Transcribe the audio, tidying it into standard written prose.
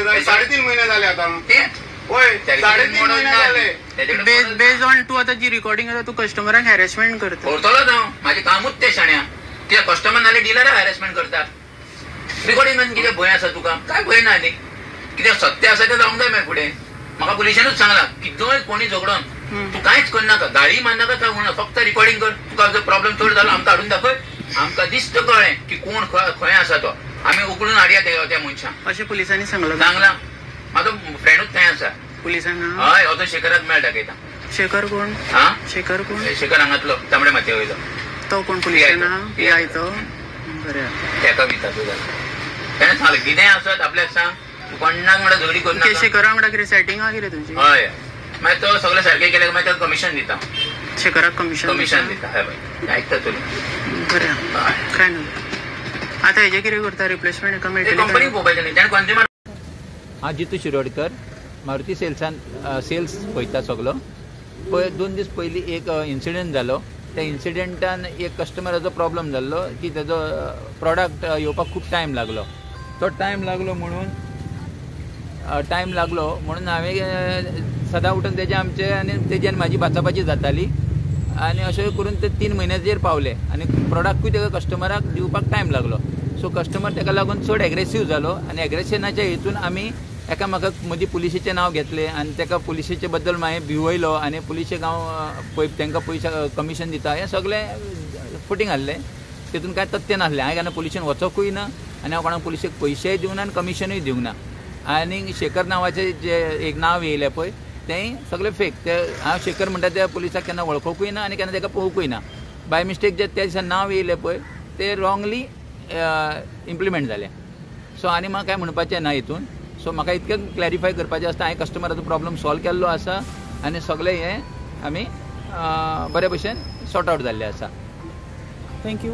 जाय 3.5 महिने झाले आता होय 3.5 महिने झाले बेस्ड ऑन तू आता जी रिकॉर्डिंग आहे तू कस्टमरांक हॅरेसमेंट करतो करतलो जाऊ माझे कामूच ते शाण्या कित्याक कस्टमर नाले डीलर हॅरेसमेंट करतात रिकॉर्डिंगान कितें भंय आसा तुका काय भंय ना न्ही कित्याक सत्य आसा तें जावंक जाय मागीर फुडें म्हाका पुलिसानूच सांगला कितोय कोणी झगडोन तू कांयच करनाका गाडी मारनाका काय म्हणा फक्त रिकॉर्डिंग कर तुका जर प्रॉब्लेम चड जालो आमकां हाडून दाखय आमकां दिसता कळ्ळें की कोण खंय आसा तो आमी उकडून हाडया त्या मनशाक अशें पुलिसांनी सांगला म्हाजो फ्रेंडूच थंय आसा पुलिसांना हय हो तो शेखराक मेळ दाखयता शेखर कोण हा शेखर कोण शेखर हांगातलो तांबडे मातये वयलो तो कोण पुलिसांना पीआय तो बरें तेका विता तूं तेणें सांगलें कितें आसत आपल्याक सांग तूं कोणाक म्हणून झगडी करना शेखरा वांगडा कितें सेटिंग आहा कितें तुमची हय मागीर तो सगळें सारकें केलें मागीर ताका कमिशन दिता शेखराक कमिशन दिता हय बाय आयकता तुमी बरें काय ना आता हेजे कितें करता रिप्लेसमेंट एका मेळटली कंपनी पळोवपाचें न्ही तेणें कंज्युमर हांव जितू शिरोडकर मारुती सेल्सान सेल्स पळयता सगलो पळय 2 दीस पयलीं एक इन्सिडंट जालो त्या इन्सिडंटान एक कस्टमराचो प्रॉब्लम जाल्लो की तेजो प्रॉडक्ट येवपाक खूब टायम लागलो तो टायम लागलो म्हणून हांवें सदां उठून तेजे आमचे आनी तेजी आनी म्हाजी बाचाबाची जाताली आनी अशें करून ते 3 म्हयन्याचेर पावले आनी प्रॉडक्टूय तेका कस्टमराक दिवपाक टायम लागलो सो कस्टमर तेका लागून चड एग्रेसीव जालो आनी एग्रेशनाच्या हितून आमी एकामेकाक मदीं पुलिशेचें नांव घेतलें आनी तेका पुलिशेचे बद्दल हांवें भिवयलो आनी पुलिशेक हांव तांकां पयशे कमिशन दिता हें सगळें फुटींग आहलें तितून कांय तथ्य नासलें हांवें केन्ना पुलिशेन वचोकूय ना आनी हांव कोणाक पुलिशेक पयशेय दिवना आनी कमिशनूय दिवंक ना आनी शेखर नांवाचें जें एक नांव येयलें पळय तें सगळें फेक ते हांव शेखर म्हणटा त्या पुलिसाक केन्ना वळखोकूय ना आनी केन्ना ताका पळोवंकूय ना बाय मिस्टेक जे त्या दिसा नांव येयलें पळय तें रॉंगली इम्प्लिमेंट जालें सो आनी म्हाका कांय म्हणपाचें ना हितून सो म्हाका इतकें क्लॅरिफाय करपाचें आसता हांवें कस्टमराचो प्रॉब्लम सॉल्व केल्लो आसा आनी सगळें हें आमी बरे भशेन सॉर्ट आवट जाल्लें आसा. थँक्यू.